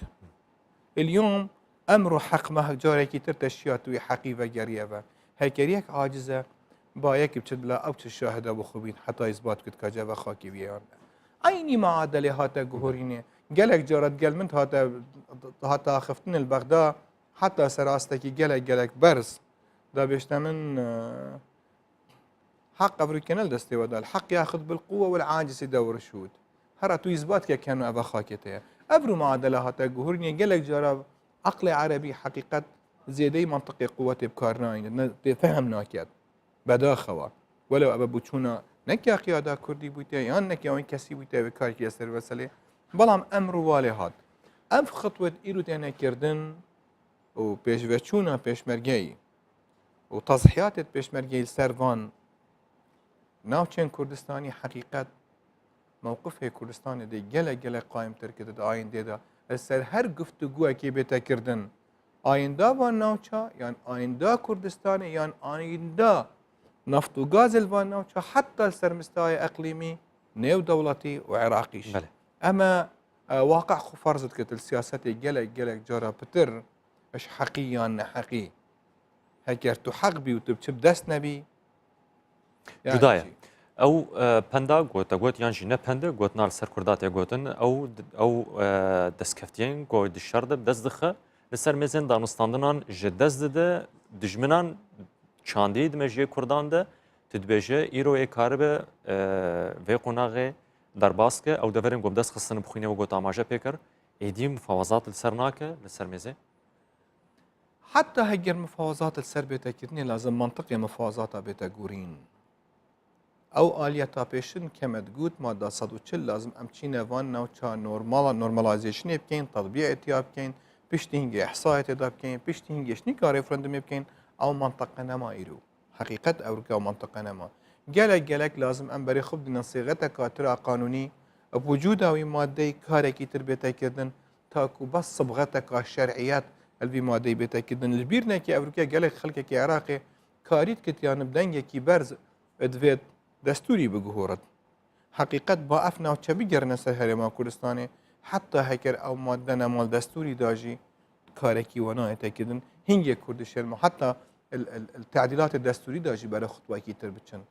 اليوم أمر حق ما جارێکی تر تشياتوي حقي وجريه هيكريك عاجزة بايك بتشد لا أو تشاهد أبو خبين حتى يثبت كت كجا خاكي بيان عيني معادلة هاتا جهوريني قالك جارت قال من هاتا خفتن البغداد حتى سراستكي gelek برز دا بيشتا من حق أفريكانال دستي ودا الحق ياخذ بالقوة والعاجز يدور الشهود هرا تو يثبات كانوا أبا خاكتها أبرو معادلة هاتا جهورني gelek جرب عقل عربي حقيقة زيدي منطقي قوة بكارناين فهم ناكيد بدا خوا ولو أبا بوتشونا نكيا قيادة كردي بوتيا يان نكيا وين كسي بوتيا بكاركي يسر وسلي بلام أمر والي هاد أم خطوة إيرو تانا كردن و پێشڤەچوونە پێشمەرگەی و تەزحیاتت پێشمەرگەی سەروان ناوچەند کوردستانی حقیقت مووقفی کوردستانی دەی gelek قایمتر کردە ئایندێدا ئەسەر هەر گفتوگووەکی بێتەکردن ئایندا وان ناوچە یان ئایندا کوردستانی یان ئایندا نەفت و گازل وان ناوچە حتا سەرمستای ئەقلیمی نێو دەوڵەتی و عێراقیش ئەمە واقع خو فەرزت کرد سیاسەتی gelek جارە پتر اش حقي يان نحقي هكر تو حق بي وتبتشب دست نبي جدايا او پندا گوت یان جنه پنده گوت نال سر کردات گوتن او دسکفتین گو دشرد دست دخه لسر مزن دانستاندنان جدز ده دجمنان چاندی دمجی کردان ده تدبیجه ایرو کاربه و قناغه در باسکه او دورن گم دست خصن بخوینه و گوت آماجه پیکر ایدیم مفاوضات لسرناکه لسر مزه حتى هجر مفاوضات السر بيتا كدني لازم منطقي مفاوضاتها بيتا جورين او آليتا بيشن كما تقول مادة 140 لازم امشينا وان نوچا نورماليزيشن بكين تطبيع اتياب بكين بيشتينج احصائيات اتياب بكين بيشتينج شنيكا ريفرندم بكين او منطقة نما ايرو حقيقة اوركا منطقة نما جالك لازم امبري خب دينا صيغتها كاترا قانوني بوجودها ومادة كاركي تربيتا كدن تاكو بس صبغتها الشرعيات الفي مادي بتاكد ان البيرنا كي افريقيا قالك خلك كي عراقي كاريت كتيان بدنجا كي برز ادفيت دستوري بجهورت حقيقة باقفنا وتشبي جرنا سهل ما كردستاني حتى هكر او مادنا مال دستوري داجي كاركي وانا يتاكدن هنجي كردش حتى التعديلات الدستوري داجي برا خطوة كي تربتشن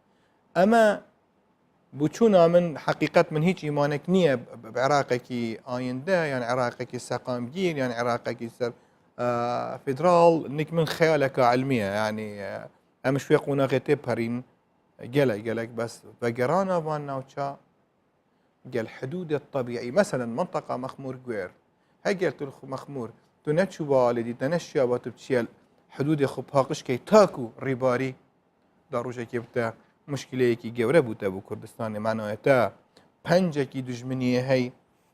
اما بوچونا من حقيقة من هيك ايمانك نية بعراقك آينده يعني عراقك ساقامجين يعني عراقك سر فيدرال نك من خيالك علمية يعني أمش في قونا غيتي بارين جلك بس فجرانا وان نوتشا جل حدود الطبيعي مثلا منطقة مخمور جوير هاي قلت له مخمور تنشوا والدي تنشيا وتبتشيل حدود خب هاقش كي تاكو ريباري داروجا كي بتا مشکلەیەکی گەورە بووتە بۆ کوردستانی مانایەتە پەنجێکی دژمنیە هەی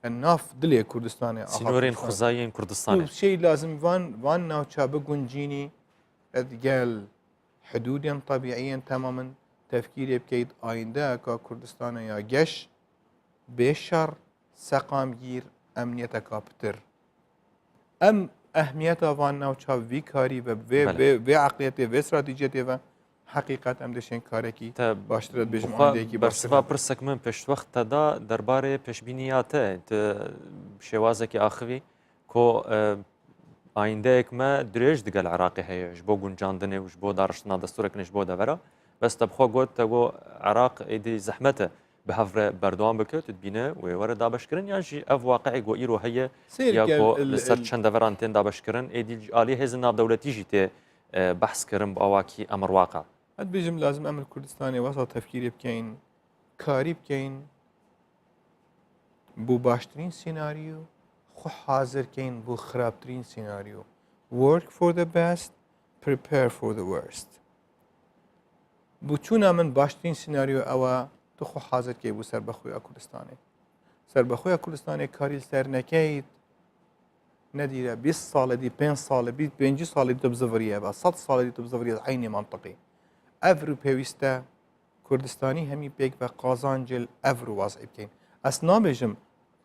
ناف دلێ کوردستانی سینۆرێن خوزایین کوردستان شيء لازم فان ناوچا بگونجینی ادگال حدوديا طبيعيا تماما تفكيري بكيد آينده كا كردستان يا جش بشر سقام گیر امنیت کاپتر اهمیت وان ناوچا وی کاری و عقلیت و استراتژیت و حقیقت ام دشین کاری کی باشتر بجم آینده کی باشتر پرسک من پشت وقت دا درباره پشبینیاته شوازه کی آخری کو آینده یک ما درج دگل عراقی هیچ بو گنجاندنه وش بو دارشنا دستور کنش بو دورا بس تبخو گوت تو عراق ایدی زحمته به هفر بردوام بکرد تبینه و ورد دابش کردن یا جی اف واقعی گو ایرو هیه یا کو لسر چند دوران تن دابش کردن ایدی عالی هزن ناب دولتی جیته بحث کردن با واقعی امر واقع. هاد بيجم لازم امر كردستاني وسط تفكيري بكين كاري بكين بو باشترين سيناريو خو حاضر كين بو خرابترين سيناريو work for the best prepare for the worst بو چونا من باشترين سيناريو اوا تو خو حاضر كي بو سر بخويا كردستاني كاري سر نكيد نديره 20 سال دي 5 سال بي 5 سال دي تبزفريه با 100 سال دي تبزفريه عيني منطقي افرو پیوسته کردستانی همی پیک و قازانجل افرو وضع بکن اس نابجم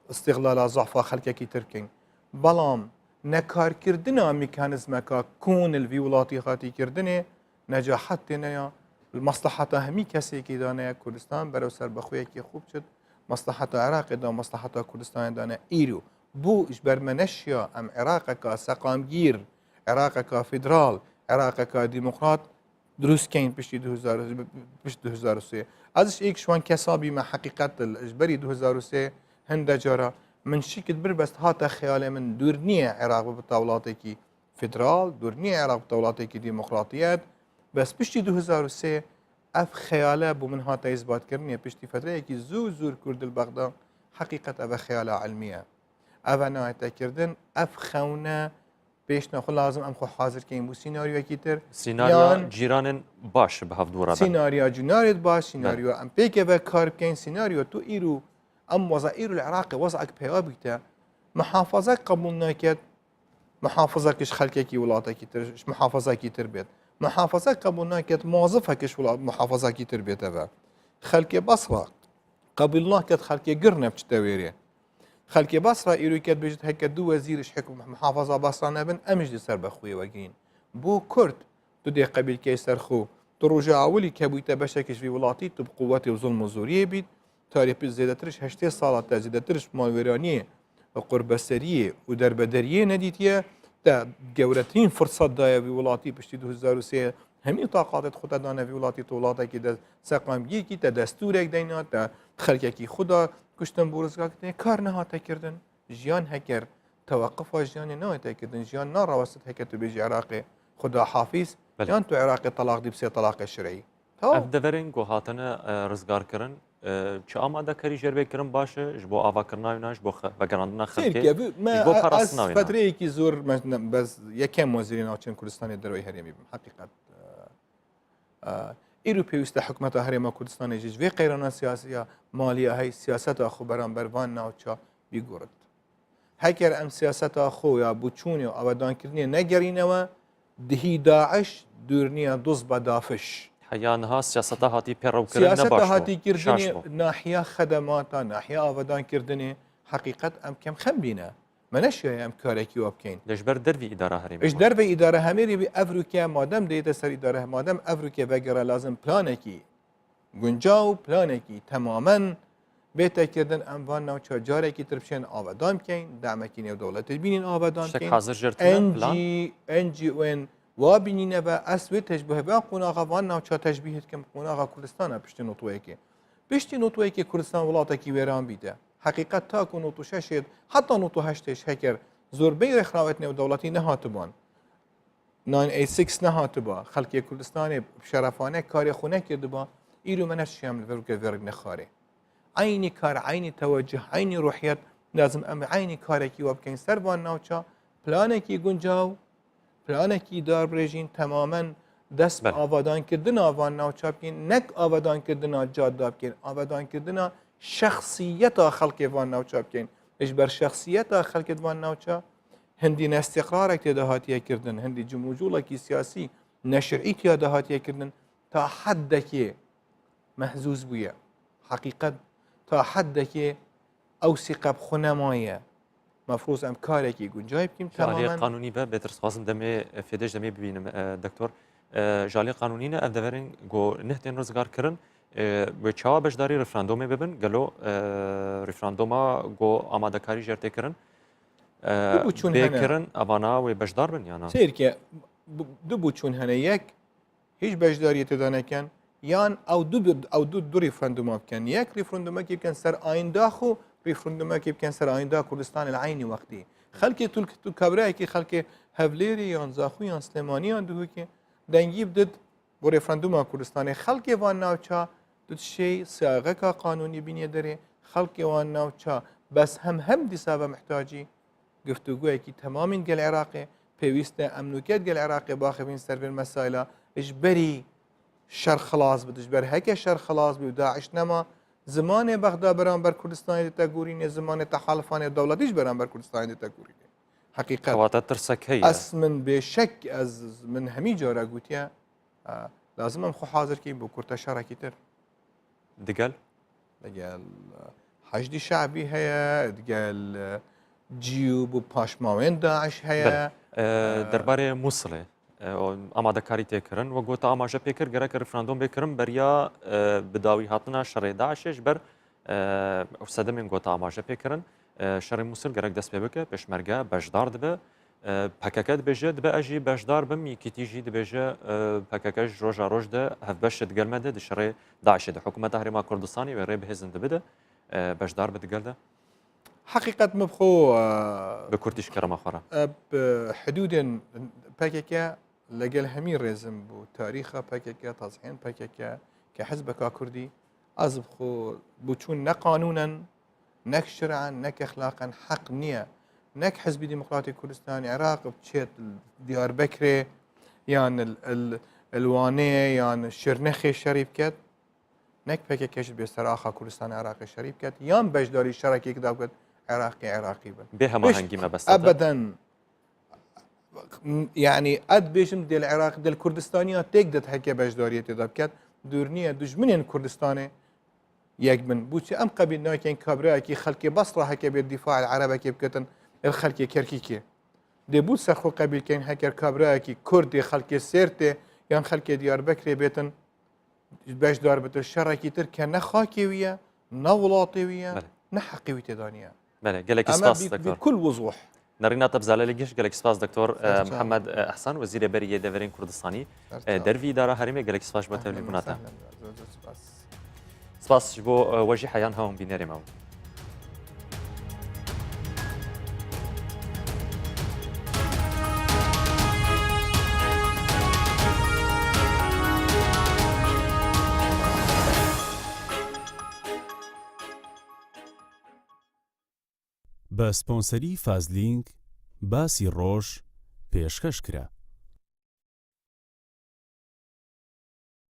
استغلال ضعف خلقه کی ترکن بلام نکار کردن میکانیزم کا کون الولاتی خاطی کردن نجاحت نیا المصلحت همی کسی کی دانه کردستان برای سر بخوی کی خوب شد مصلحت عراق دا مصلحت کردستان دانه ایرو بو اجبر منشیا ام عراق کا سقامگیر عراق کا فدرال عراق کا ديمقراط دروس كاين بشتي 2003 ازش ايك شوان كسابي مع حقيقه الاجبري 2003 هندا جرى من شكل بربست هاتا خيالي من دورنيه عراق بطولاتك فدرال دورنيه عراق بطولاتك ديمقراطيات بس بشتي 2003 اف خياله بو من هاتا اثبات كرنيه بشتي فتره كي زور كرد البغداد حقيقه اف خياله علميه اف نايتا كردن اف خونه پیش نخو لازم ام خو حاضر کیم بو سیناریو کیتر سیناریو جیران باش به هفت دورا سیناریو جناریت باش سیناریو ام پیک و کار کین سیناریو تو ایرو ام وظائر العراق وضعك بيابيته محافظه قبول ناكد محافظه كش خلكي كي ولاتك ترش محافظه كي تربيت محافظه قبول ناكد موظفه كش ولات محافظه كي تربيت ابا خلكي بصره قبول ناكد خلكي قرنه بتشتويري خلكي بصره ايرو كد بجد هيك دو وزير حكم محافظه بصره نبن امج سر بخوي وجين بو كرد تدي قبيل كيسر خو ترجع اولي كبويته بشكش في ولاتي بقوته وظلم وزوريه بيت تاريخ زيادترش 8 ساعات زيادترش مالورانيه وقربسريه ودربدريه نديتيه تا جورتين فرصه دايا في ولاتي بشتي 2003 همي طاقات خود دانا في ولاتي طولاتي كده سقامگی کی تا دستورك دينا تا خلقكي خدا كشتن بورزگا كار نهاته كردن جيان هكر توقف جيان نهاته كردن جيان نار وسط هكر تبيجي عراقي خدا حافظ جان تو عراقي طلاق دي بسي طلاق الشرعي افدورين گو هاتنه رزگار کرن چه آماده کاری جربه کرن باشه جبو آوا کرنای ناش بو وگراندنا خلقی جبو پاراس ناوی فتره کی زور بس یکم وزیرین آچین کردستان دروی هریمی حقیقت ایرو پیوسته حکمت هریم کردستان جیج و قیران سیاسی مالی های سیاست آخو برام بروان ناوچا بیگورد هکر ام سیاست آخو یا بوچونی و آبادان کردنی نگرینه دهی داعش دورنی دوز بدافش حيانها سياسة هاتي بيرو كردن سياسة هاتي كردني ناحية خدمات ناحية آبادان كردني حقيقة أم كم خمبينا منش يا أم كاركي وابكين ليش بر دربي إدارة هرمي إيش دربي إدارة هميري بأفريقيا مادام ديتا سر إدارة مادام أفريقيا بقرا لازم بلانكي جنجاو بلانكي تماما بيتا كردن أم وانا وشا جاركي تربشين آبادان كين دعمكي نيو دولة البينين آبادان كين حاضر جرتنا انجي وين وابنينا با اسوي تشبه با قناغه وانا چا تشبيه كم قناغه كردستان بشتي نوتويكي كردستان ولاتكي ويران بيده حقيقه تا كو نوتو ششد حتى نوتو هشتش هكر زور بي رخراوتنا ودولتي نهاتبان 986 نهاتبا خلقي كردستان بشرفانه كاري خونه كدبا ايرو منش شامل ورق نخاري عيني كار عيني توجه عيني روحيات لازم ام عيني كاركي وابكين سربان ناوچا بلانكي گنجاو پلانکی دار برژین تماما دەست بەڵێ. ئاوادانکردن ئاوان ناوچە بکەین نەک ئاوادانکردنا جاددا بکەین ئاوادانکردنا شخصیەتا خەڵکێوان ناوچە بکەین ئش بەر شخصیەتا خەڵکێوان ناوچە هەندی نەستیقرارێک تێدا هاتیەکردن هەندی جموجوڵێکی سیاسی نەشرعی تێدا هاتیەکردن تا حەدێکێ مەحزوز بووە حقیقەت تا حەدێکێ ئەو سیقە بخونەمایە مەفروض ئەم کارێکی گونجای بکەین ژاڵی تەمامەن قانونی بە بێتر سپاسم دەمێ فێدەش دەمێ ببینم دکتۆر ژاڵی قانونینە ئەف دەڤێرن گۆ نهتێن ڕزگارکردن بێ چاوا بەشداری ڕفراندۆمێ ببن گەلۆ ڕفراندۆما گۆ ئامادەکاری ژێرتێکردن بێکردن ئەوانە وێ بەشدار بن یانە سیرکە دوو بوو چوون هەنە یەک هیچ بەشداری تێدانەکەن یان ئەو دوو ریفرەندوما بکەن یەک ریفرەندومەکی بکەن سەر ئاینداخ و ریفرەندومەکی بکەن سەر ئایندا کوردستان لە عینی وەختی خەڵکی تو کابراایەکی خەڵکی هەولێری یان زاخوی یان سلێمانیان دووکێ دەنگی بدت بۆ ریفرەندوما کوردستانی خەڵکێوان ناوچە دوشەی ساغەکە قانونی بینیە دەرێ خەڵکێوان ناوچە بەس هەم دیسا بە محتاجی گفتوگویەکی تەمامین گەل عێراقێ پێویستە ئەمنوکێت گەل عێراقێ باخەبین سەرێن مەسایلە ژبەری شەر خلاص بدش بەر هەکە شەر خلاص بی و داعش نەما زمانێ بەغدا بەرامبەر کوردستانی دەتەگورینێ زمانێ تەحالفانێ دەوڵەتیش بەرامبەر کوردستانی دەتەگورینێ حقیقەتە ترسەکەی ئەس من بێشەک ئەز من هەمی جۆرە گوتیە لازم ئەم خۆ حاضرکەین بۆ کورتە شەڕێکی تر دگەل دەگەل حەشدی شعبی هەیە دگەل جیو بۆ پاشماوێن داعش هەیە دەربارەی مووسڵێ ئامادەکاری تێکردن وە گۆتە ئاماژە پێکرد گەرەکە ڕفراندۆم بێکردن بەریا بداوی هاتنە شەڕێداعشێش بەر سەدەمێن گۆتە ئاماژە پێکردن شەڕی مووسڵ گەرەک دەست پێ بکە پێشمەرگە بەشدار دەبێ پەکەکە دەبێژێ دبە ئەژی بەشدار بم یکیتیژی دەبێژە پەکەکەش ڕۆژە ڕۆژدە هەفبەشت گەلمەدە دشڕێ داعشێ حکوومەتە هەرێما کوردستانی وێڕێ بەهێزن دەبدە بەشدار بەدگەلدە حقیقت مبخۆ بە کوردیش کەرەمە خۆرە حدودێن پەکێکە لەگەل هەمی ڕێزم بوو تاریخە پەکێکە تازحێن پەکێکە کە حەزبەکە کوردی ئەز بخۆ بچوون نەقانونەن نەک شرعان نەک ئەخلاقەن حەق نییە نەک حەزبی دیموکراتی کوردستانی عێراق بچێت دیاربەکرێ یان ئەلوانەیە یان شرنەخێ شەری بکات نەک پێکێکەش بێسەراخا کوردستانی عێراقی شەری بکات یان بەشداری شەڕێکێکدا بکات عێراقی بن بێ هەماهەنگی مەبەستە ئەبەدەن یعنی ئەد بێژم دێل عێراق دل کوردستانیا تێک دەت هەکێ بەشداریە تێدا بکات دوور نییە دوژمنێن کوردستانێ یەک بن بچی ئەم قەبیل ناکەین کابراایەکی خەڵکی بەسڕە هەکێ بێت دیفاع عەرەبەکێ بکەن خەڵکی کەرکیکێ دەبوو سەرخۆ قەبیلکەین هەکەر کابراایەکی کوردی خەڵکی سێرتێ یان خەڵکی دیاربەکرێ بێتن بەشدار بێتە شەڕێکی تر کە نەخاکێویە نەوڵاتێویە نەحەقیوی تێدانە گەلێکی سپاس كل وضوح نەڕینا تەبزالە لە گەشت گەلێک سپاس دکتۆر محەممەد ئەحسان وەزیرە بەریە دەڤێرین کوردستانی دەروی دارا هەرێمێ گەلێک سپاش بۆ تەلیفۆناتە سپاس بۆ وەژی حەیان هەوم بینەرێمەوە بە سپۆنسەری فازلینگ باسی ڕۆژ پێشکەش کرا.